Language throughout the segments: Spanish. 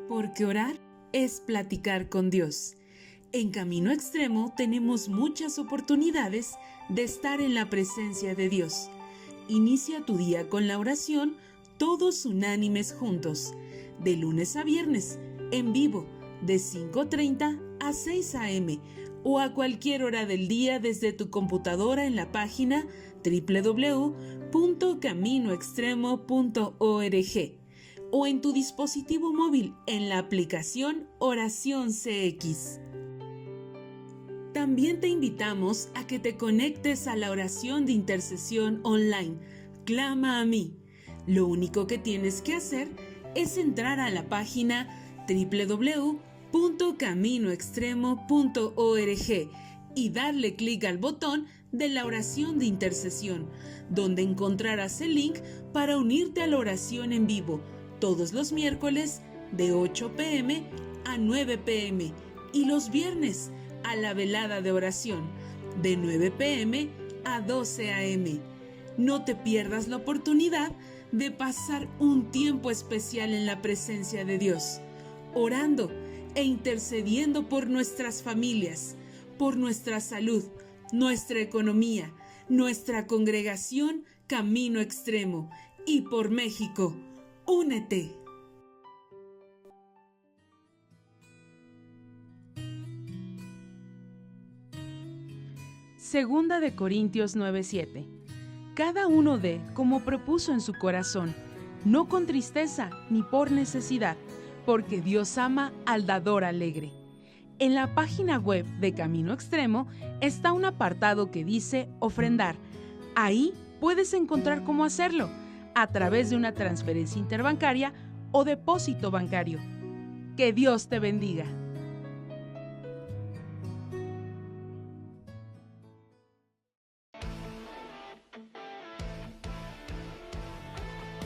Porque orar es platicar con Dios. En Camino Extremo tenemos muchas oportunidades de estar en la presencia de Dios. Inicia tu día con la oración, todos unánimes juntos, de lunes a viernes, en vivo, de 5:30 a 6 a.m. o a cualquier hora del día desde tu computadora en la página www.caminoextremo.org o en tu dispositivo móvil en la aplicación Oración CX. También te invitamos a que te conectes a la oración de intercesión online, Clama a mí. Lo único que tienes que hacer es entrar a la página www.caminoextremo.org y darle clic al botón de la oración de intercesión, donde encontrarás el link para unirte a la oración en vivo, todos los miércoles de 8 p.m. a 9 p.m. y los viernes a la velada de oración de 9 p.m. a 12 a.m. No te pierdas la oportunidad de pasar un tiempo especial en la presencia de Dios, orando e intercediendo por nuestras familias, por nuestra salud, nuestra economía, nuestra congregación Camino Extremo y por México. ¡Únete! Segunda de Corintios 9:7. Cada uno dé como propuso en su corazón, no con tristeza ni por necesidad, porque Dios ama al dador alegre. En la página web de Camino Extremo está un apartado que dice ofrendar. Ahí puedes encontrar cómo hacerlo, a través de una transferencia interbancaria o depósito bancario. Que Dios te bendiga.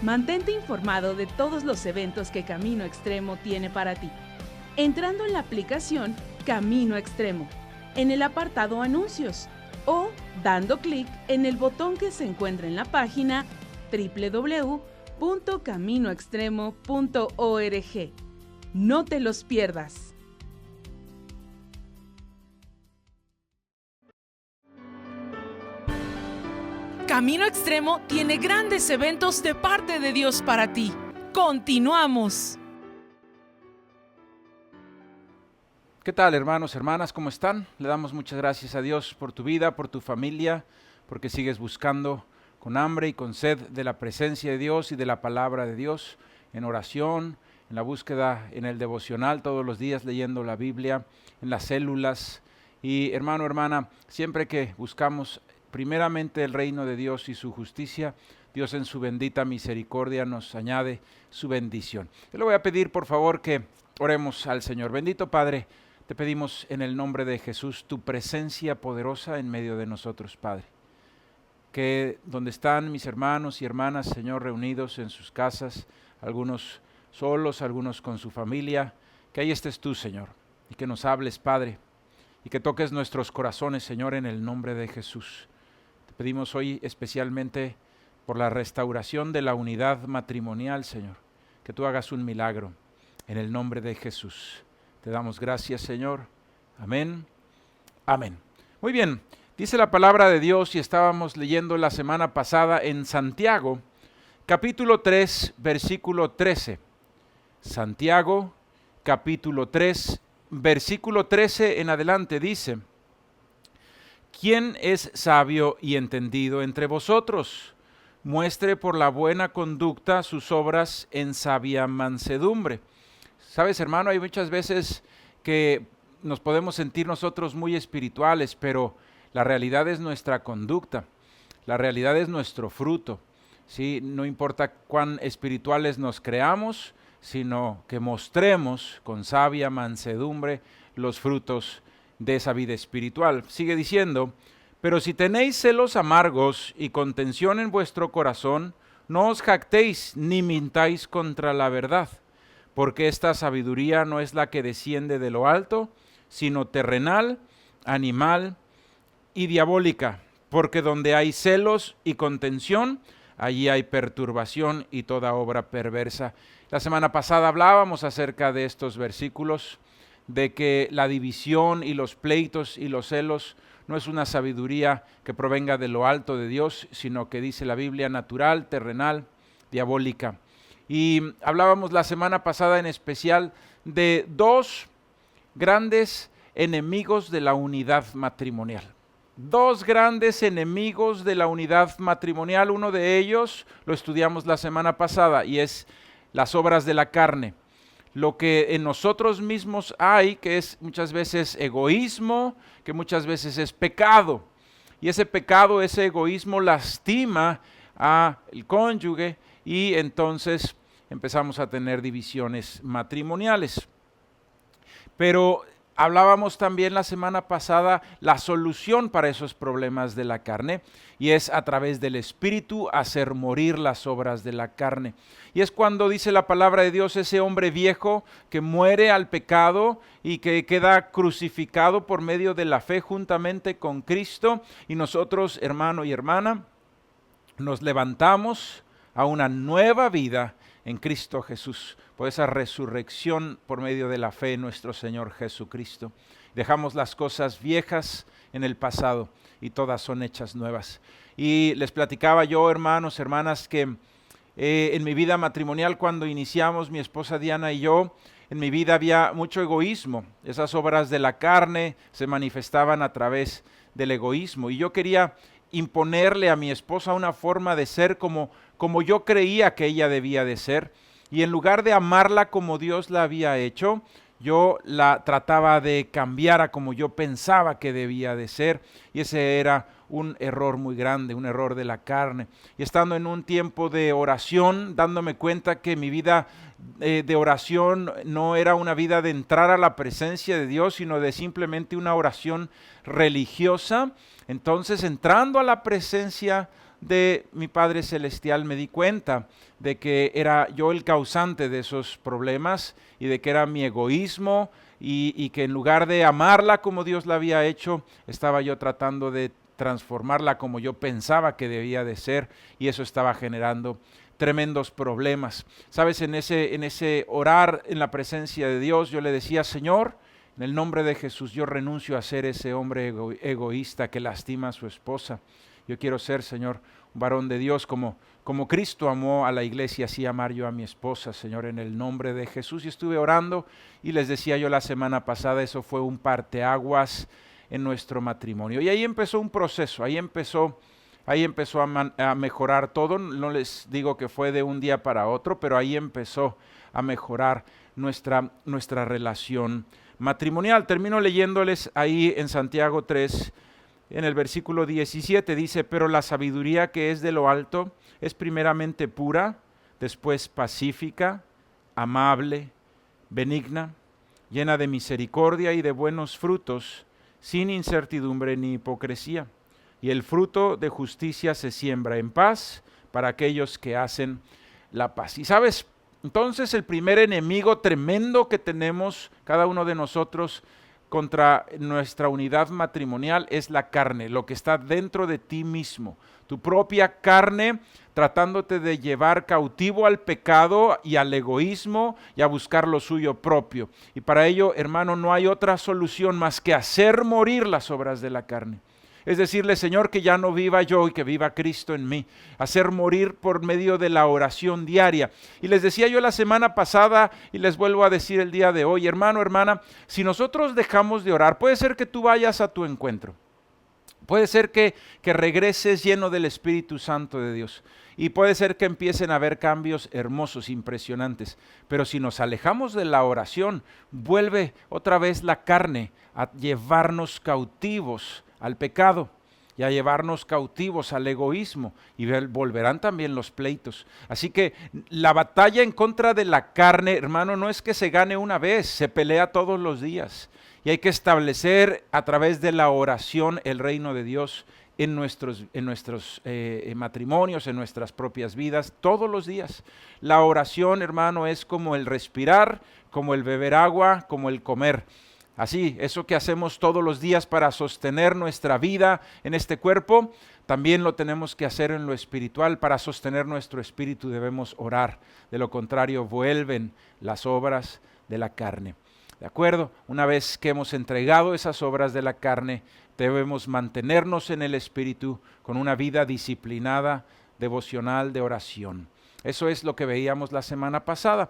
Mantente informado de todos los eventos que Camino Extremo tiene para ti, entrando en la aplicación Camino Extremo, en el apartado Anuncios, o dando clic en el botón que se encuentra en la página www.caminoextremo.org. No te los pierdas. Camino Extremo tiene grandes eventos de parte de Dios para ti. ¡Continuamos! ¿Qué tal, hermanos, hermanas? ¿Cómo están? Le damos muchas gracias a Dios por tu vida, por tu familia, porque sigues buscando con hambre y con sed de la presencia de Dios y de la palabra de Dios, en oración, en la búsqueda, en el devocional, todos los días leyendo la Biblia, en las células. Y hermano, hermana, siempre que buscamos primeramente el reino de Dios y su justicia, Dios en su bendita misericordia nos añade su bendición. Yo le voy a pedir, por favor, que oremos al Señor. Bendito Padre, te pedimos en el nombre de Jesús tu presencia poderosa en medio de nosotros, Padre. Que donde están mis hermanos y hermanas, Señor, reunidos en sus casas, algunos solos, algunos con su familia, que ahí estés tú, Señor, y que nos hables, Padre, y que toques nuestros corazones, Señor, en el nombre de Jesús. Te pedimos hoy especialmente por la restauración de la unidad matrimonial, Señor, que tú hagas un milagro en el nombre de Jesús. Te damos gracias, Señor. Amén. Amén. Muy bien. Dice la palabra de Dios y estábamos leyendo la semana pasada en Santiago, capítulo 3, versículo 13. Santiago, capítulo 3, versículo 13 en adelante dice: ¿Quién es sabio y entendido entre vosotros? Muestre por la buena conducta sus obras en sabia mansedumbre. Sabes, hermano, hay muchas veces que nos podemos sentir nosotros muy espirituales, pero la realidad es nuestra conducta, la realidad es nuestro fruto, ¿sí? No importa cuán espirituales nos creamos, sino que mostremos con sabia mansedumbre los frutos de esa vida espiritual. Sigue diciendo: pero si tenéis celos amargos y contención en vuestro corazón, no os jactéis ni mintáis contra la verdad, porque esta sabiduría no es la que desciende de lo alto, sino terrenal, animal y diabólica, porque donde hay celos y contención, allí hay perturbación y toda obra perversa. La semana pasada hablábamos acerca de estos versículos, de que la división y los pleitos y los celos no es una sabiduría que provenga de lo alto de Dios, sino que dice la Biblia natural, terrenal, diabólica. Y hablábamos la semana pasada en especial de dos grandes enemigos de la unidad matrimonial. Dos grandes enemigos de la unidad matrimonial. Uno de ellos lo estudiamos la semana pasada y es las obras de la carne. Lo que en nosotros mismos hay, que es muchas veces egoísmo, que muchas veces es pecado. Y ese pecado, ese egoísmo lastima al cónyuge y entonces empezamos a tener divisiones matrimoniales. Pero hablábamos también la semana pasada la solución para esos problemas de la carne y es a través del Espíritu hacer morir las obras de la carne. Y es cuando dice la palabra de Dios ese hombre viejo que muere al pecado y que queda crucificado por medio de la fe juntamente con Cristo y nosotros, hermano y hermana, nos levantamos a una nueva vida en Cristo Jesús, por esa resurrección por medio de la fe en nuestro Señor Jesucristo. Dejamos las cosas viejas en el pasado y todas son hechas nuevas. Y les platicaba yo, hermanos, hermanas, que en mi vida matrimonial, cuando iniciamos mi esposa Diana y yo, en mi vida había mucho egoísmo. Esas obras de la carne se manifestaban a través del egoísmo. Y yo quería imponerle a mi esposa una forma de ser como yo creía que ella debía de ser. Y en lugar de amarla como Dios la había hecho, yo la trataba de cambiar a como yo pensaba que debía de ser. Y ese era un error muy grande, un error de la carne. Y estando en un tiempo de oración, dándome cuenta que mi vida de oración no era una vida de entrar a la presencia de Dios, sino de simplemente una oración religiosa. Entonces, entrando a la presencia de mi Padre Celestial, me di cuenta de que era yo el causante de esos problemas y de que era mi egoísmo y que en lugar de amarla como Dios la había hecho, estaba yo tratando de transformarla como yo pensaba que debía de ser y eso estaba generando tremendos problemas. Sabes, en ese orar en la presencia de Dios, yo le decía, Señor, en el nombre de Jesús, yo renuncio a ser ese hombre egoísta que lastima a su esposa. Yo quiero ser, Señor, un varón de Dios como Cristo amó a la iglesia, así amar yo a mi esposa, Señor, en el nombre de Jesús. Y estuve orando y les decía yo la semana pasada, eso fue un parteaguas en nuestro matrimonio. Y ahí empezó un proceso, ahí empezó a mejorar todo. No les digo que fue de un día para otro, pero ahí empezó a mejorar nuestra relación matrimonial. Termino leyéndoles ahí en Santiago 3, en el versículo 17, dice, pero la sabiduría que es de lo alto es primeramente pura, después pacífica, amable, benigna, llena de misericordia y de buenos frutos, sin incertidumbre ni hipocresía. Y el fruto de justicia se siembra en paz para aquellos que hacen la paz. Y sabes, entonces el primer enemigo tremendo que tenemos cada uno de nosotros contra nuestra unidad matrimonial es la carne, lo que está dentro de ti mismo, tu propia carne tratándote de llevar cautivo al pecado y al egoísmo y a buscar lo suyo propio. Y para ello, hermano, no hay otra solución más que hacer morir las obras de la carne. Es decirle, Señor, que ya no viva yo y que viva Cristo en mí. Hacer morir por medio de la oración diaria. Y les decía yo la semana pasada y les vuelvo a decir el día de hoy, hermano, hermana, si nosotros dejamos de orar, puede ser que tú vayas a tu encuentro. Puede ser que regreses lleno del Espíritu Santo de Dios. Y puede ser que empiecen a haber cambios hermosos, impresionantes. Pero si nos alejamos de la oración, vuelve otra vez la carne a llevarnos cautivos al pecado y a llevarnos cautivos al egoísmo y volverán también los pleitos. Así que la batalla en contra de la carne, hermano, no es que se gane una vez, se pelea todos los días y hay que establecer a través de la oración el reino de Dios en nuestros matrimonios, en nuestras propias vidas, todos los días. La oración, hermano, es como el respirar, como el beber agua, como el comer. Así, eso que hacemos todos los días para sostener nuestra vida en este cuerpo, también lo tenemos que hacer en lo espiritual. Para sostener nuestro espíritu debemos orar. De lo contrario, vuelven las obras de la carne. ¿De acuerdo? Una vez que hemos entregado esas obras de la carne, debemos mantenernos en el espíritu con una vida disciplinada, devocional, de oración. Eso es lo que veíamos la semana pasada.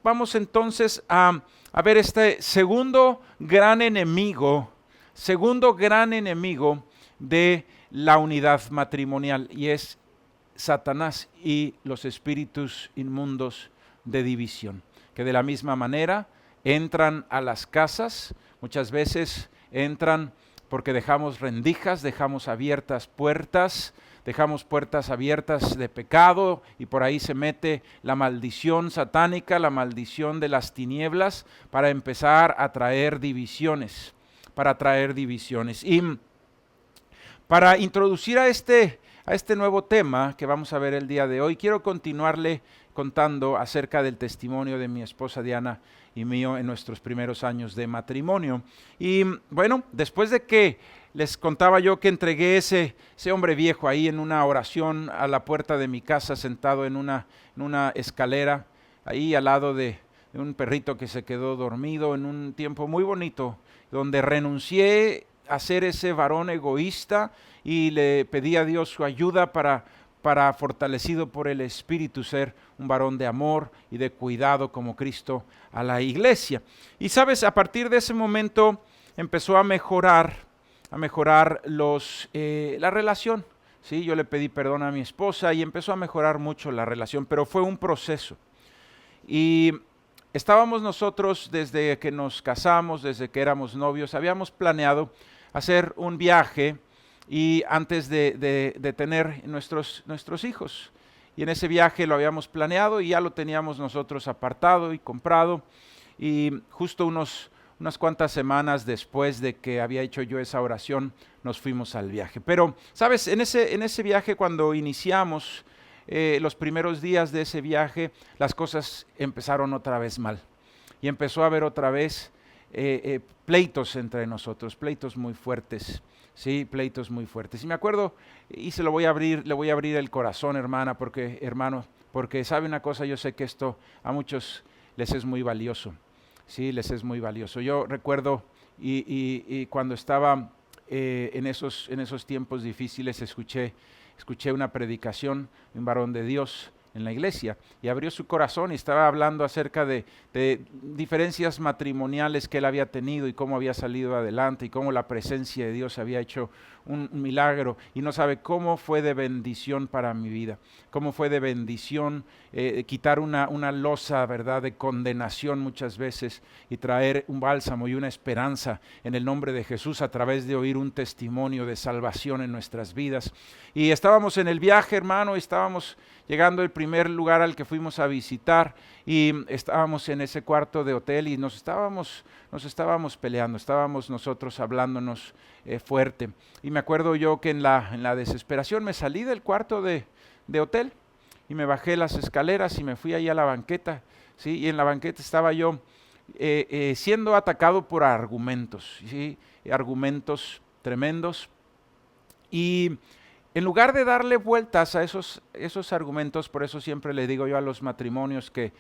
Vamos entonces a ver este segundo gran enemigo de la unidad matrimonial, y es Satanás y los espíritus inmundos de división, que de la misma manera entran a las casas. Muchas veces entran porque dejamos rendijas, dejamos abiertas puertas, dejamos puertas abiertas de pecado, y por ahí se mete la maldición satánica, la maldición de las tinieblas, para empezar a traer divisiones, Y para introducir a este nuevo tema que vamos a ver el día de hoy, quiero continuarle contando acerca del testimonio de mi esposa Diana y mío en nuestros primeros años de matrimonio. Y bueno, después de que les contaba yo que entregué ese hombre viejo ahí en una oración a la puerta de mi casa, sentado en una escalera, ahí al lado de un perrito que se quedó dormido, en un tiempo muy bonito, donde renuncié a ser ese varón egoísta y le pedí a Dios su ayuda para fortalecido por el Espíritu, ser un varón de amor y de cuidado como Cristo a la iglesia. Y sabes, a partir de ese momento empezó a mejorar la relación. Sí, yo le pedí perdón a mi esposa y empezó a mejorar mucho la relación, pero fue un proceso. Y estábamos nosotros, desde que nos casamos, desde que éramos novios, habíamos planeado hacer un viaje, y antes de tener nuestros hijos. Y en ese viaje lo habíamos planeado y ya lo teníamos nosotros apartado y comprado. Y justo unas cuantas semanas después de que había hecho yo esa oración, nos fuimos al viaje. Pero, ¿sabes? En ese viaje, cuando iniciamos los primeros días de ese viaje, las cosas empezaron otra vez mal. Y empezó a haber otra vez pleitos entre nosotros, pleitos muy fuertes. Sí, pleitos muy fuertes. Y me acuerdo, y le voy a abrir el corazón, hermano, porque sabe una cosa, yo sé que esto a muchos les es muy valioso. Sí, les es muy valioso. Yo recuerdo, y cuando estaba en esos tiempos difíciles, escuché una predicación de un varón de Dios en la iglesia, y abrió su corazón y estaba hablando acerca de diferencias matrimoniales que él había tenido y cómo había salido adelante y cómo la presencia de Dios había hecho un milagro, y no sabe cómo fue de bendición para mi vida, cómo fue de bendición quitar una losa, ¿verdad?, de condenación muchas veces, y traer un bálsamo y una esperanza en el nombre de Jesús a través de oír un testimonio de salvación en nuestras vidas. Y estábamos en el viaje, hermano, y estábamos llegando al primer lugar al que fuimos a visitar, y estábamos en ese cuarto de hotel y nos estábamos peleando, estábamos nosotros hablándonos fuerte. Y me acuerdo yo que en la desesperación me salí del cuarto de hotel y me bajé las escaleras y me fui ahí a la banqueta, ¿sí? Y en la banqueta estaba yo siendo atacado por argumentos, ¿sí? Argumentos tremendos. Y en lugar de darle vueltas a esos argumentos, por eso siempre le digo yo a los matrimonios que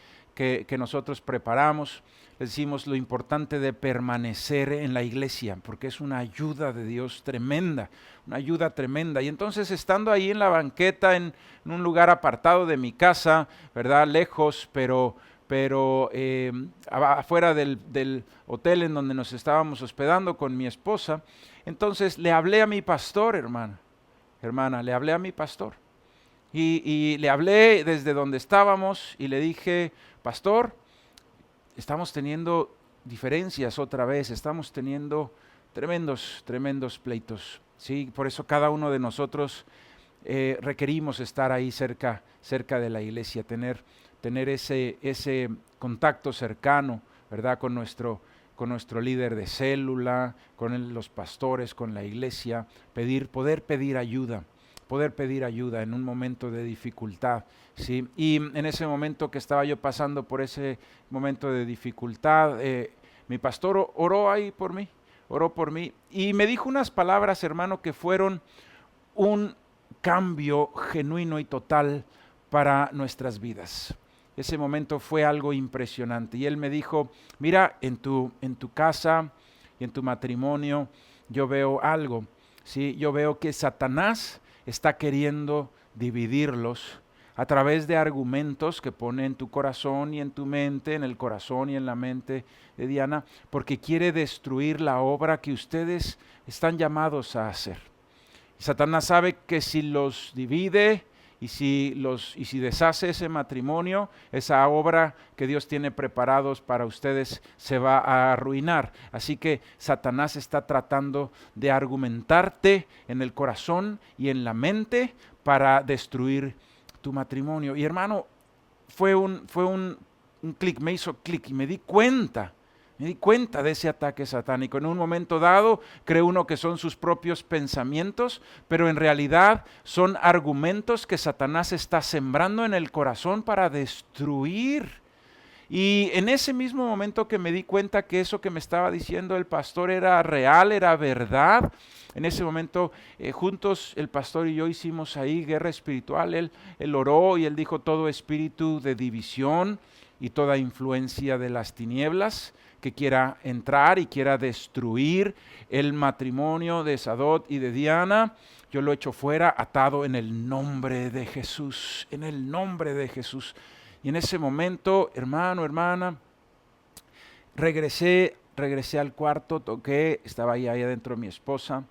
nosotros preparamos, les decimos lo importante de permanecer en la iglesia, porque es una ayuda de Dios tremenda, una ayuda tremenda. Y entonces, estando ahí en la banqueta, en un lugar apartado de mi casa, ¿verdad?, lejos, pero afuera del hotel en donde nos estábamos hospedando con mi esposa, entonces le hablé a mi pastor, hermana, le hablé a mi pastor. Y le hablé desde donde estábamos y le dije: pastor, estamos teniendo diferencias otra vez, estamos teniendo tremendos pleitos, ¿sí? Por eso cada uno de nosotros requerimos estar ahí cerca de la iglesia, tener ese contacto cercano, ¿verdad?, con nuestro líder de célula, con los pastores, con la iglesia, poder pedir ayuda en un momento de dificultad, ¿sí? Y en ese momento que estaba yo pasando por ese momento de dificultad, mi pastor oró por mí, y me dijo unas palabras, hermano, que fueron un cambio genuino y total para nuestras vidas. Ese momento fue algo impresionante. Y él me dijo, mira, en tu casa y en tu matrimonio yo veo algo. ¿Sí? Yo veo que Satanás está queriendo dividirlos a través de argumentos que pone en tu corazón y en tu mente, en el corazón y en la mente de Diana, porque quiere destruir la obra que ustedes están llamados a hacer. Y Satanás sabe que si los divide y si deshace ese matrimonio, esa obra que Dios tiene preparados para ustedes se va a arruinar. Así que Satanás está tratando de argumentarte en el corazón y en la mente para destruir tu matrimonio. Y hermano, fue un clic, me hizo clic y me di cuenta de ese ataque satánico. En un momento dado cree uno que son sus propios pensamientos, pero en realidad son argumentos que Satanás está sembrando en el corazón para destruir. Y en ese mismo momento que me di cuenta que eso que me estaba diciendo el pastor era real, era verdad, en ese momento juntos el pastor y yo hicimos ahí guerra espiritual. Él oró y él dijo: todo espíritu de división y toda influencia de las tinieblas que quiera entrar y quiera destruir el matrimonio de Sadot y de Diana, yo lo echo fuera, atado en el nombre de Jesús, en el nombre de Jesús. Y en ese momento, hermano, hermana, regresé al cuarto, toqué, estaba ahí adentro mi esposa,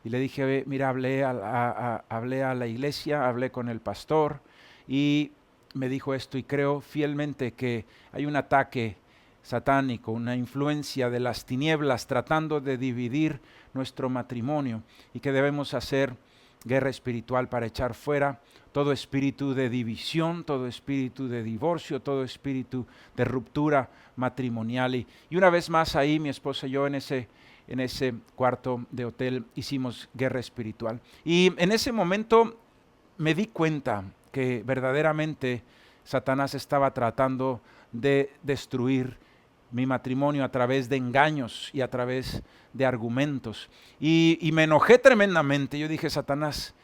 y le dije: mira, hablé a la iglesia, hablé con el pastor, y me dijo esto, y creo fielmente que hay un ataque satánico, una influencia de las tinieblas tratando de dividir nuestro matrimonio, y que debemos hacer guerra espiritual para echar fuera todo espíritu de división, todo espíritu de divorcio, todo espíritu de ruptura matrimonial. Y una vez más ahí mi esposa y yo en ese cuarto de hotel hicimos guerra espiritual. Y en ese momento me di cuenta que verdaderamente Satanás estaba tratando de destruir mi matrimonio a través de engaños y a través de argumentos. Y me enojé tremendamente. Yo dije: Satanás,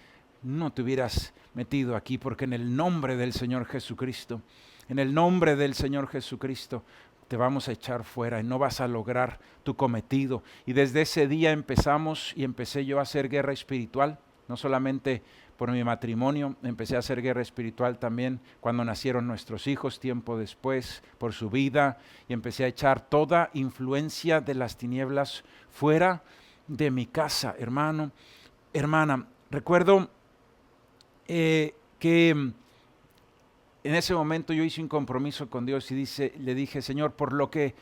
no te hubieras metido aquí, porque en el nombre del Señor Jesucristo, en el nombre del Señor Jesucristo, te vamos a echar fuera y no vas a lograr tu cometido. Y desde ese día empecé yo a hacer guerra espiritual, no solamente por mi matrimonio, empecé a hacer guerra espiritual también cuando nacieron nuestros hijos, tiempo después, por su vida, y empecé a echar toda influencia de las tinieblas fuera de mi casa. Hermano, hermana, recuerdo que en ese momento yo hice un compromiso con Dios y le dije: Señor, por lo que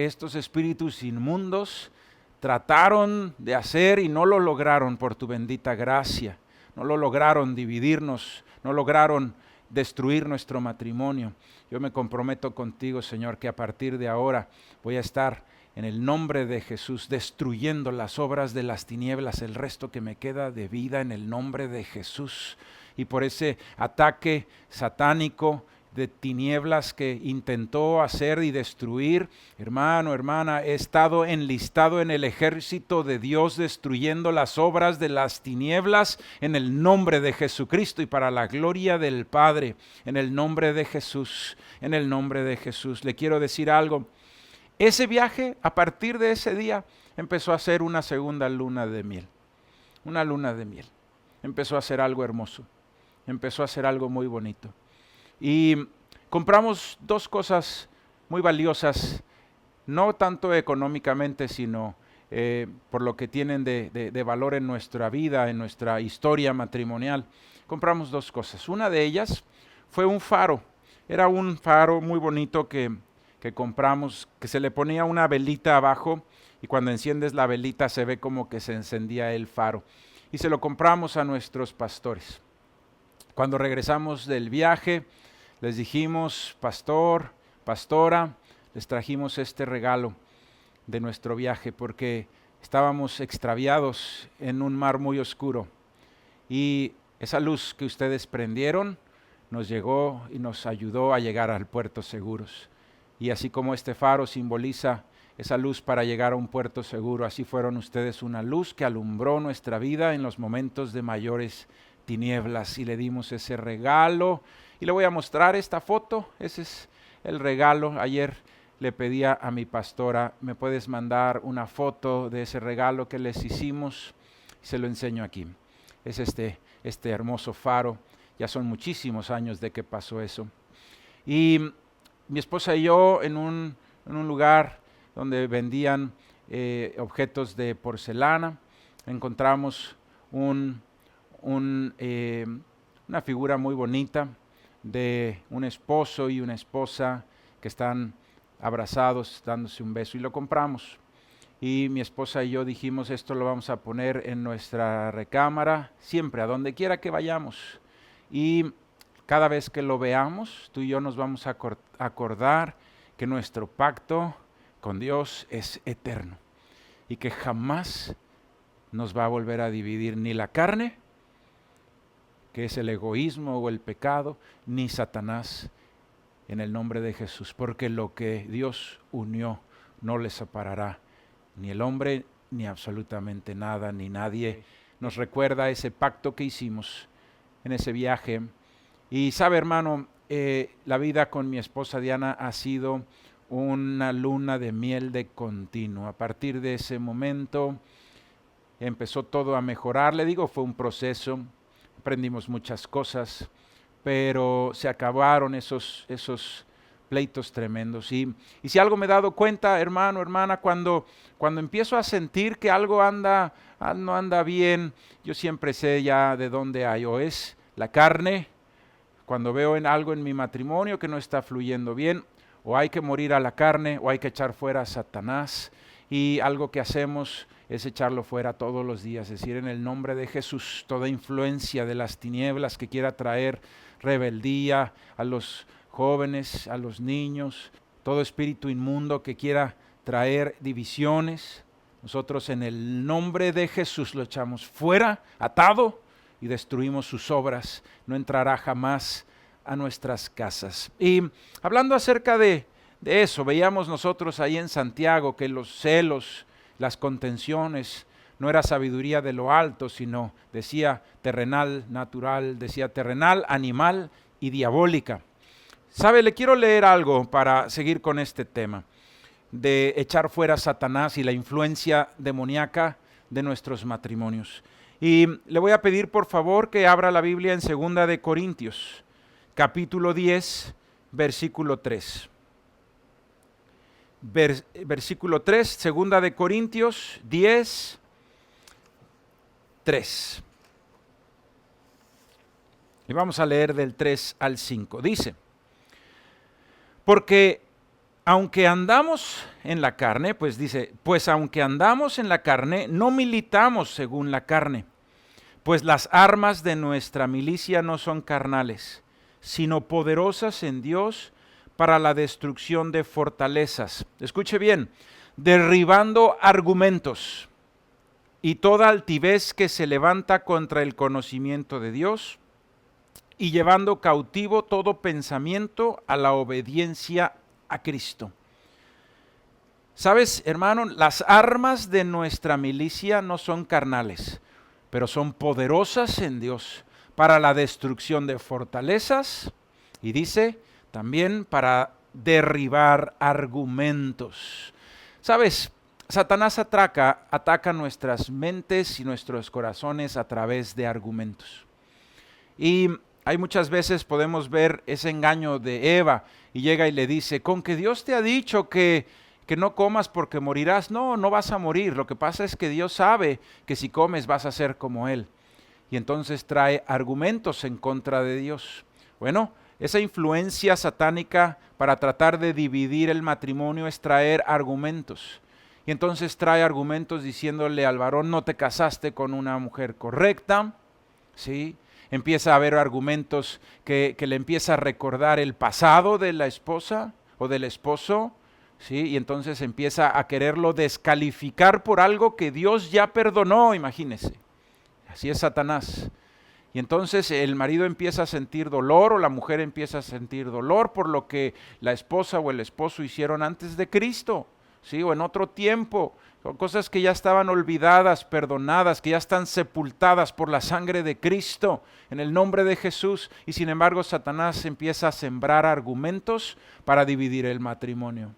estos espíritus inmundos trataron de hacer y no lo lograron, por tu bendita gracia, no lo lograron dividirnos, no lograron destruir nuestro matrimonio. Yo me comprometo contigo, Señor, que a partir de ahora voy a estar en el nombre de Jesús destruyendo las obras de las tinieblas, el resto que me queda de vida, en el nombre de Jesús. Y por ese ataque satánico de tinieblas que intentó hacer y destruir, hermano, hermana, he estado enlistado en el ejército de Dios destruyendo las obras de las tinieblas en el nombre de Jesucristo y para la gloria del Padre, en el nombre de Jesús, en el nombre de Jesús. Le quiero decir algo: ese viaje, a partir de ese día, empezó a ser una segunda luna de miel, una luna de miel. Empezó a ser algo hermoso, empezó a ser algo muy bonito. Y compramos dos cosas muy valiosas, no tanto económicamente, sino por lo que tienen de valor en nuestra vida, en nuestra historia matrimonial. Compramos dos cosas. Una de ellas fue un faro. Era un faro muy bonito que compramos, que se le ponía una velita abajo, y cuando enciendes la velita se ve como que se encendía el faro. Y se lo compramos a nuestros pastores. Cuando regresamos del viaje, les dijimos: pastor, pastora, les trajimos este regalo de nuestro viaje porque estábamos extraviados en un mar muy oscuro. Y esa luz que ustedes prendieron nos llegó y nos ayudó a llegar al puerto seguros. Y así como este faro simboliza esa luz para llegar a un puerto seguro, así fueron ustedes una luz que alumbró nuestra vida en los momentos de mayores tinieblas y le dimos ese regalo. Y le voy a mostrar esta foto, ese es el regalo. Ayer le pedí a mi pastora, ¿me puedes mandar una foto de ese regalo que les hicimos? Se lo enseño aquí. Es este hermoso faro. Ya son muchísimos años de que pasó eso. Y mi esposa y yo en un lugar donde vendían objetos de porcelana, encontramos una figura muy bonita de un esposo y una esposa que están abrazados, dándose un beso, y lo compramos. Y mi esposa y yo dijimos, esto lo vamos a poner en nuestra recámara, siempre, a donde quiera que vayamos. Y cada vez que lo veamos, tú y yo nos vamos a acordar que nuestro pacto con Dios es eterno y que jamás nos va a volver a dividir ni la carne, que es el egoísmo o el pecado, ni Satanás, en el nombre de Jesús, porque lo que Dios unió no le separará ni el hombre, ni absolutamente nada, ni nadie. Nos recuerda ese pacto que hicimos en ese viaje. Y sabe, hermano, la vida con mi esposa Diana ha sido una luna de miel de continuo. A partir de ese momento empezó todo a mejorar. Le digo, fue un proceso, aprendimos muchas cosas, pero se acabaron esos pleitos tremendos. Y si algo me he dado cuenta, hermano, hermana, cuando empiezo a sentir que algo no anda bien, yo siempre sé ya de dónde hay, o es la carne, cuando veo algo en mi matrimonio que no está fluyendo bien, o hay que morir a la carne, o hay que echar fuera a Satanás. Y algo que hacemos es echarlo fuera todos los días, es decir, en el nombre de Jesús, toda influencia de las tinieblas que quiera traer rebeldía a los jóvenes, a los niños, todo espíritu inmundo que quiera traer divisiones, nosotros en el nombre de Jesús lo echamos fuera, atado, y destruimos sus obras. No entrará jamás a nuestras casas. Y hablando acerca de eso, veíamos nosotros ahí en Santiago que los celos, las contenciones, no era sabiduría de lo alto, sino decía terrenal, natural, decía terrenal, animal y diabólica. ¿Sabe? Le quiero leer algo para seguir con este tema de echar fuera a Satanás y la influencia demoníaca de nuestros matrimonios. Y le voy a pedir por favor que abra la Biblia en 2 de Corintios, capítulo 10, versículo 3. Versículo 3, 2 de Corintios 10, 3. Y vamos a leer del 3 al 5. Dice, porque aunque andamos en la carne, pues aunque andamos en la carne, no militamos según la carne, pues las armas de nuestra milicia no son carnales, sino poderosas en Dios para la destrucción de fortalezas. Escuche bien, derribando argumentos y toda altivez que se levanta contra el conocimiento de Dios, y llevando cautivo todo pensamiento a la obediencia a Cristo. ¿Sabes, hermano? Las armas de nuestra milicia no son carnales, pero son poderosas en Dios para la destrucción de fortalezas, y dice también para derribar argumentos. ¿Sabes? Satanás ataca nuestras mentes y nuestros corazones a través de argumentos. Y hay muchas veces podemos ver ese engaño de Eva y llega y le dice, con que Dios te ha dicho que no comas porque morirás. No, no vas a morir. Lo que pasa es que Dios sabe que si comes vas a ser como Él. Y entonces trae argumentos en contra de Dios. Bueno, esa influencia satánica para tratar de dividir el matrimonio es traer argumentos. Y entonces trae argumentos diciéndole al varón, no te casaste con una mujer correcta, ¿sí? Empieza a haber argumentos que le empieza a recordar el pasado de la esposa o del esposo, ¿sí? Y entonces empieza a quererlo descalificar por algo que Dios ya perdonó, imagínese. Así es Satanás. Y entonces el marido empieza a sentir dolor o la mujer empieza a sentir dolor por lo que la esposa o el esposo hicieron antes de Cristo. ¿sí? O en otro tiempo, cosas que ya estaban olvidadas, perdonadas, que ya están sepultadas por la sangre de Cristo, en el nombre de Jesús. Y sin embargo, Satanás empieza a sembrar argumentos para dividir el matrimonio.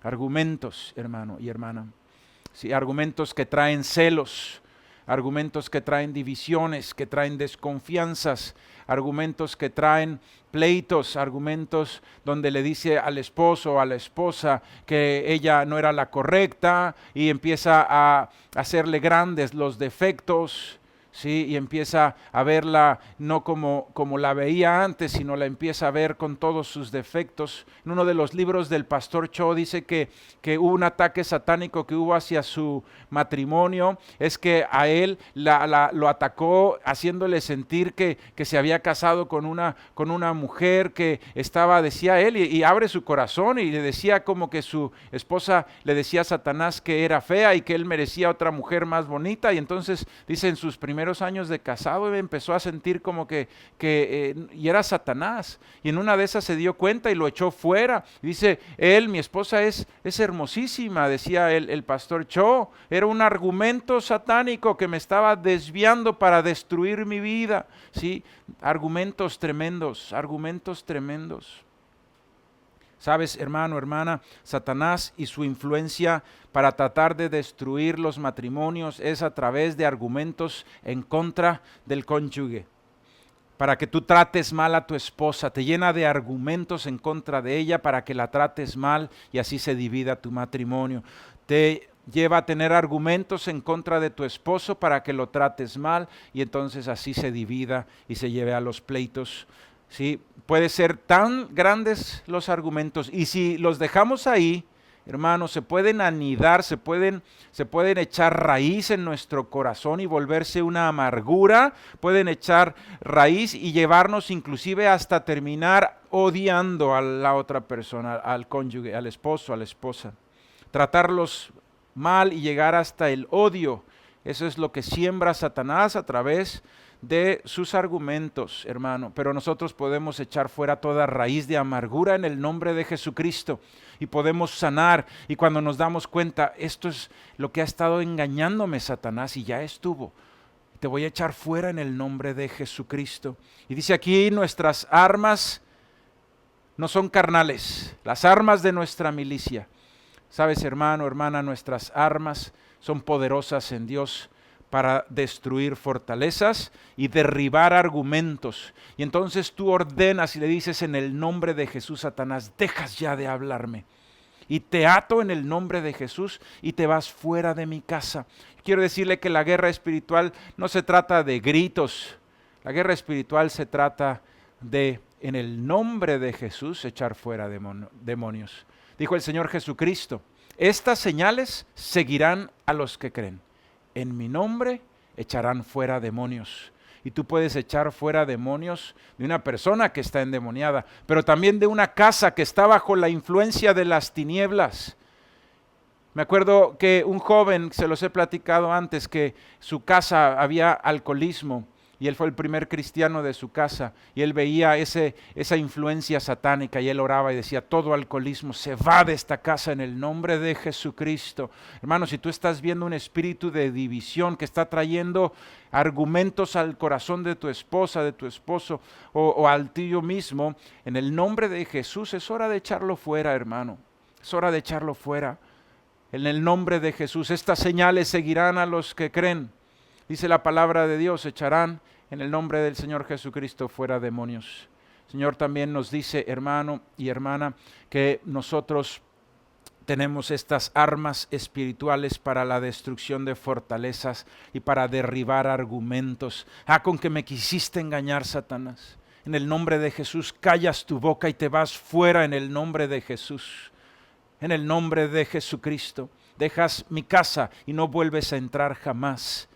Argumentos, hermano y hermana. Sí, argumentos que traen celos, argumentos que traen divisiones, que traen desconfianzas, argumentos que traen pleitos, argumentos donde le dice al esposo o a la esposa que ella no era la correcta y empieza a hacerle grandes los defectos, ¿sí? Y empieza a verla no como la veía antes, sino la empieza a ver con todos sus defectos. En uno de los libros del pastor Cho dice que hubo un ataque satánico que hubo hacia su matrimonio, es que a él lo atacó haciéndole sentir que se había casado con una mujer que estaba, decía él, y abre su corazón y le decía como que su esposa le decía a Satanás que era fea y que él merecía otra mujer más bonita, y entonces dice en sus primeros años de casado empezó a sentir como y era Satanás, y en una de esas se dio cuenta y lo echó fuera. Dice él, mi esposa es hermosísima, decía el pastor Cho, era un argumento satánico que me estaba desviando para destruir mi vida, ¿sí? Argumentos tremendos, argumentos tremendos. Sabes, hermano, hermana, Satanás y su influencia para tratar de destruir los matrimonios es a través de argumentos en contra del cónyuge. Para que tú trates mal a tu esposa, te llena de argumentos en contra de ella para que la trates mal y así se divida tu matrimonio. Te lleva a tener argumentos en contra de tu esposo para que lo trates mal y entonces así se divida y se lleve a los pleitos. ¿Sí? Puede ser tan grandes los argumentos y si los dejamos ahí, hermanos, se pueden anidar, se pueden echar raíz en nuestro corazón y volverse una amargura, pueden echar raíz y llevarnos inclusive hasta terminar odiando a la otra persona, al cónyuge, al esposo, a la esposa. Tratarlos mal y llegar hasta el odio, eso es lo que siembra Satanás a través de sus argumentos, hermano, pero nosotros podemos echar fuera toda raíz de amargura en el nombre de Jesucristo y podemos sanar, y cuando nos damos cuenta, esto es lo que ha estado engañándome Satanás y ya estuvo, te voy a echar fuera en el nombre de Jesucristo. Y dice aquí, nuestras armas no son carnales, las armas de nuestra milicia. Sabes, hermano, hermana, nuestras armas son poderosas en Dios para destruir fortalezas y derribar argumentos. Y entonces tú ordenas y le dices en el nombre de Jesús, Satanás, dejas ya de hablarme. Y te ato en el nombre de Jesús y te vas fuera de mi casa. Quiero decirle que la guerra espiritual no se trata de gritos. La guerra espiritual se trata de, en el nombre de Jesús, echar fuera demonios. Dijo el Señor Jesucristo, estas señales seguirán a los que creen. En mi nombre echarán fuera demonios. Y tú puedes echar fuera demonios de una persona que está endemoniada, pero también de una casa que está bajo la influencia de las tinieblas. Me acuerdo que un joven, se los he platicado antes, que su casa había alcoholismo y él fue el primer cristiano de su casa y él veía esa influencia satánica y él oraba y decía, todo alcoholismo se va de esta casa en el nombre de Jesucristo. Hermano, si tú estás viendo un espíritu de división que está trayendo argumentos al corazón de tu esposa, de tu esposo o al tuyo mismo, en el nombre de Jesús es hora de echarlo fuera, hermano. Es hora de echarlo fuera. En el nombre de Jesús, estas señales seguirán a los que creen. Dice la palabra de Dios, echarán en el nombre del Señor Jesucristo fuera demonios. El Señor también nos dice, hermano y hermana, que nosotros tenemos estas armas espirituales para la destrucción de fortalezas y para derribar argumentos. Con que me quisiste engañar, Satanás. En el nombre de Jesús, callas tu boca y te vas fuera en el nombre de Jesús. En el nombre de Jesucristo, dejas mi casa y no vuelves a entrar jamás.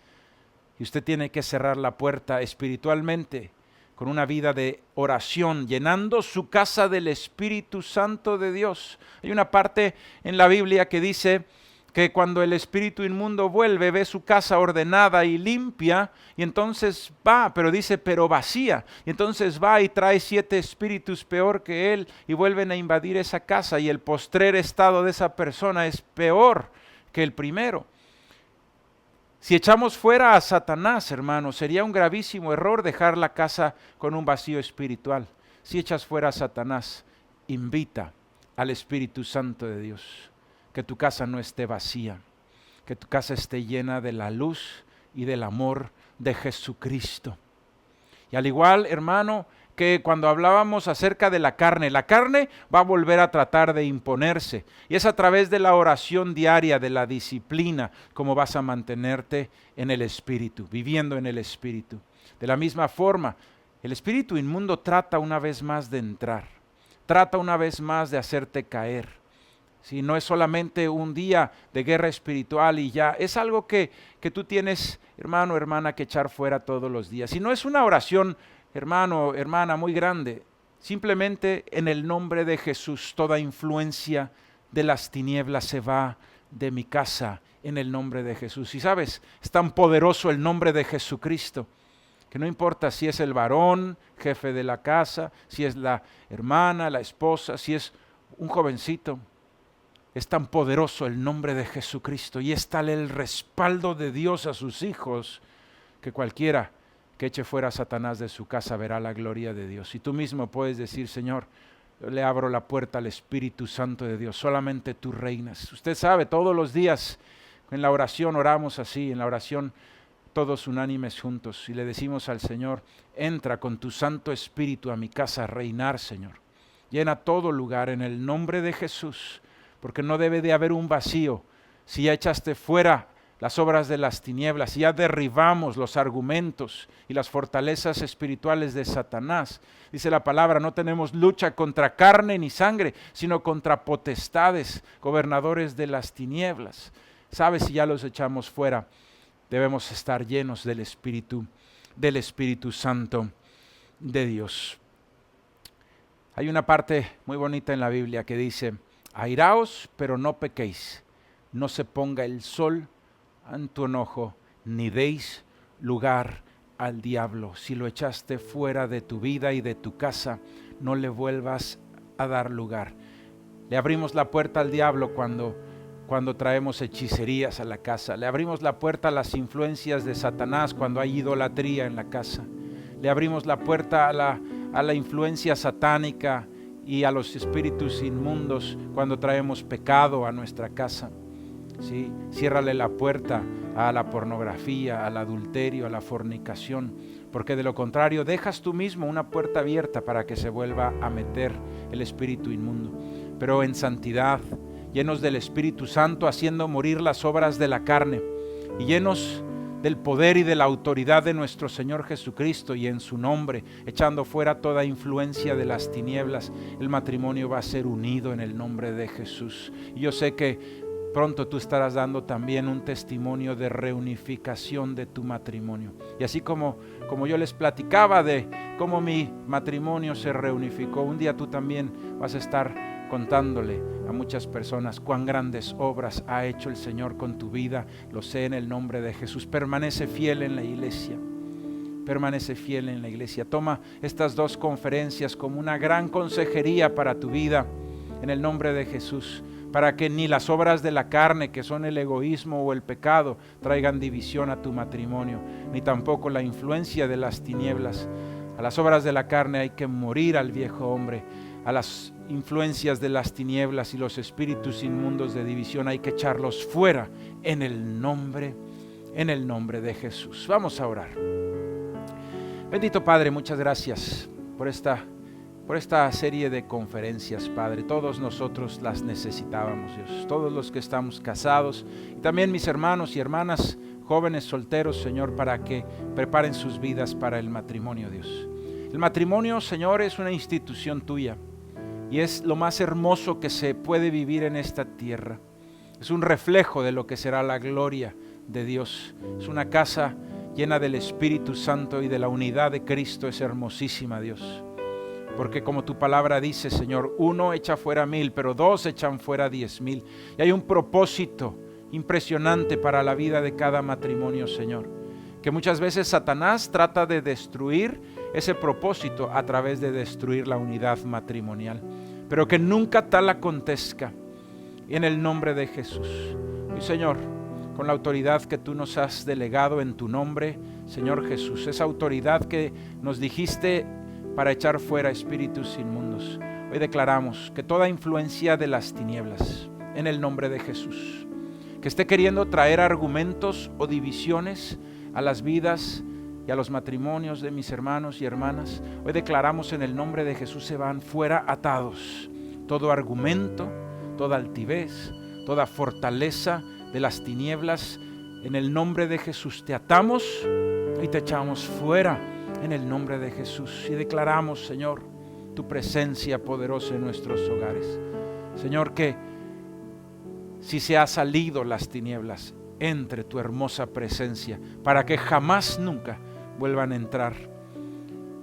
Y usted tiene que cerrar la puerta espiritualmente con una vida de oración, llenando su casa del Espíritu Santo de Dios. Hay una parte en la Biblia que dice que cuando el espíritu inmundo vuelve, ve su casa ordenada y limpia, y entonces va, pero dice, pero vacía. Y entonces va y trae 7 espíritus peor que él, y vuelven a invadir esa casa, y el postrer estado de esa persona es peor que el primero. Si echamos fuera a Satanás, hermanos, sería un gravísimo error dejar la casa con un vacío espiritual. Si echas fuera a Satanás, invita al Espíritu Santo de Dios. Que tu casa no esté vacía, que tu casa esté llena de la luz y del amor de Jesucristo. Y al igual, hermano, que cuando hablábamos acerca de la carne va a volver a tratar de imponerse. Y es a través de la oración diaria, de la disciplina, como vas a mantenerte en el Espíritu, viviendo en el Espíritu. De la misma forma, el espíritu inmundo trata una vez más de entrar, trata una vez más de hacerte caer. Si no es solamente un día de guerra espiritual y ya, es algo que tú tienes, hermano, hermana, que echar fuera todos los días. Si no es una oración, hermano, hermana, muy grande, simplemente en el nombre de Jesús, toda influencia de las tinieblas se va de mi casa, en el nombre de Jesús. Y sabes, es tan poderoso el nombre de Jesucristo, que no importa si es el varón, jefe de la casa, si es la hermana, la esposa, si es un jovencito. Es tan poderoso el nombre de Jesucristo y es tal el respaldo de Dios a sus hijos que cualquiera que eche fuera a Satanás de su casa verá la gloria de Dios. Y tú mismo puedes decir, Señor, yo le abro la puerta al Espíritu Santo de Dios, solamente tú reinas. Usted sabe, todos los días en la oración oramos así, en la oración todos unánimes juntos y le decimos al Señor, entra con tu Santo Espíritu a mi casa a reinar, Señor. Llena todo lugar en el nombre de Jesús. Porque no debe de haber un vacío. Si ya echaste fuera las obras de las tinieblas, si ya derribamos los argumentos y las fortalezas espirituales de Satanás, dice la palabra, no tenemos lucha contra carne ni sangre, sino contra potestades, gobernadores de las tinieblas. ¿Sabes? Si ya los echamos fuera, debemos estar llenos del Espíritu Santo de Dios. Hay una parte muy bonita en la Biblia que dice, airaos, pero no pequéis, no se ponga el sol en tu enojo, ni deis lugar al diablo. Si lo echaste fuera de tu vida y de tu casa, no le vuelvas a dar lugar. Le abrimos la puerta al diablo cuando traemos hechicerías a la casa. Le abrimos la puerta a las influencias de Satanás cuando hay idolatría en la casa. Le abrimos la puerta a la influencia satánica y a los espíritus inmundos cuando traemos pecado a nuestra casa. ¿Sí? Ciérrale la puerta a la pornografía, al adulterio, a la fornicación, porque de lo contrario dejas tú mismo una puerta abierta para que se vuelva a meter el espíritu inmundo. Pero en santidad, llenos del Espíritu Santo, haciendo morir las obras de la carne y llenos del poder y de la autoridad de nuestro Señor Jesucristo y en su nombre, echando fuera toda influencia de las tinieblas, el matrimonio va a ser unido en el nombre de Jesús. Y yo sé que pronto tú estarás dando también un testimonio de reunificación de tu matrimonio. Y así como yo les platicaba de cómo mi matrimonio se reunificó, un día tú también vas a estar contándole a muchas personas cuán grandes obras ha hecho el Señor con tu vida. Lo sé en el nombre de Jesús. Permanece fiel en la iglesia. Permanece fiel en la iglesia. Toma estas 2 conferencias como una gran consejería para tu vida en el nombre de Jesús, para que ni las obras de la carne, que son el egoísmo o el pecado, traigan división a tu matrimonio, ni tampoco la influencia de las tinieblas. A las obras de la carne hay que morir al viejo hombre. A las influencias de las tinieblas y los espíritus inmundos de división hay que echarlos fuera en el nombre de Jesús. Vamos a orar. Bendito Padre, muchas gracias por esta serie de conferencias, Padre. Todos nosotros las necesitábamos, Dios. Todos los que estamos casados y también mis hermanos y hermanas jóvenes solteros, Señor, para que preparen sus vidas para el matrimonio, Dios. El matrimonio, Señor, es una institución tuya. Y es lo más hermoso que se puede vivir en esta tierra. Es un reflejo de lo que será la gloria de Dios. Es una casa llena del Espíritu Santo y de la unidad de Cristo. Es hermosísima, Dios. Porque como tu palabra dice, Señor, 1 echa fuera 1000, pero 2 echan fuera 10,000. Y hay un propósito impresionante para la vida de cada matrimonio, Señor. Que muchas veces Satanás trata de destruir ese propósito a través de destruir la unidad matrimonial, pero que nunca tal acontezca en el nombre de Jesús. Y Señor, con la autoridad que tú nos has delegado en tu nombre, Señor Jesús, esa autoridad que nos dijiste para echar fuera espíritus inmundos, hoy declaramos que toda influencia de las tinieblas, en el nombre de Jesús, que esté queriendo traer argumentos o divisiones a las vidas y a los matrimonios de mis hermanos y hermanas, hoy declaramos en el nombre de Jesús se van fuera atados. Todo argumento, toda altivez, toda fortaleza de las tinieblas, en el nombre de Jesús te atamos y te echamos fuera en el nombre de Jesús. Y declaramos, Señor, tu presencia poderosa en nuestros hogares. Señor, que si se ha salido las tinieblas, entre tu hermosa presencia, para que jamás nunca vuelvan a entrar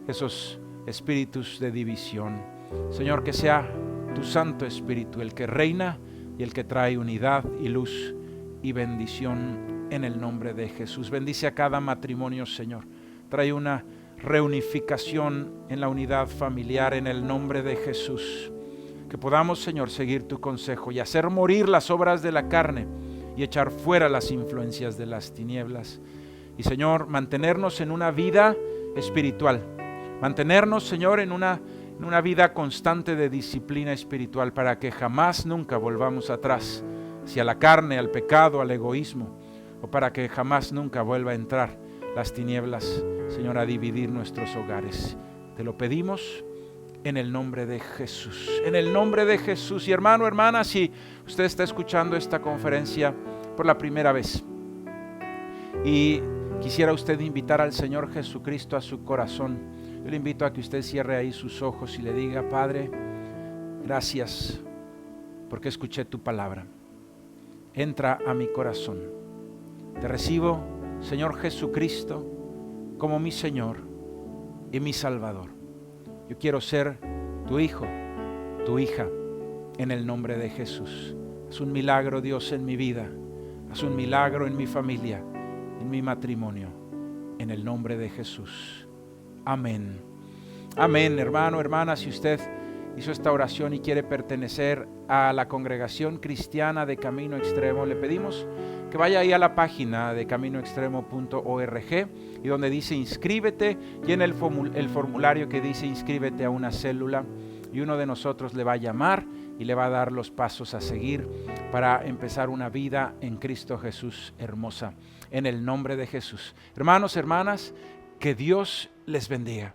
esos espíritus de división. Señor, que sea tu Santo Espíritu el que reina y el que trae unidad y luz y bendición en el nombre de Jesús. Bendice a cada matrimonio, Señor. Trae una reunificación en la unidad familiar en el nombre de Jesús. Que podamos, Señor, seguir tu consejo y hacer morir las obras de la carne y echar fuera las influencias de las tinieblas. Y, Señor, mantenernos en una vida espiritual. Mantenernos, Señor, en una vida constante de disciplina espiritual para que jamás nunca volvamos atrás hacia la carne, al pecado, al egoísmo, o para que jamás nunca vuelva a entrar las tinieblas, Señor, a dividir nuestros hogares. Te lo pedimos en el nombre de Jesús, en el nombre de Jesús. Y hermano, hermana, si usted está escuchando esta conferencia por la primera vez y quisiera usted invitar al Señor Jesucristo a su corazón, yo le invito a que usted cierre ahí sus ojos y le diga: Padre, gracias porque escuché tu palabra. Entra a mi corazón. Te recibo, Señor Jesucristo, como mi Señor y mi Salvador. Yo quiero ser tu hijo, tu hija, en el nombre de Jesús. Haz un milagro, Dios, en mi vida. Haz un milagro en mi familia, en mi matrimonio, en el nombre de Jesús. Amén. Amén, hermano, hermana, si usted hizo esta oración y quiere pertenecer a la congregación cristiana de Camino Extremo, le pedimos que vaya ahí a la página de caminoextremo.org y donde dice inscríbete, llene el formulario que dice inscríbete a una célula y uno de nosotros le va a llamar y le va a dar los pasos a seguir para empezar una vida en Cristo Jesús hermosa, en el nombre de Jesús. Hermanos, hermanas, que Dios les bendiga.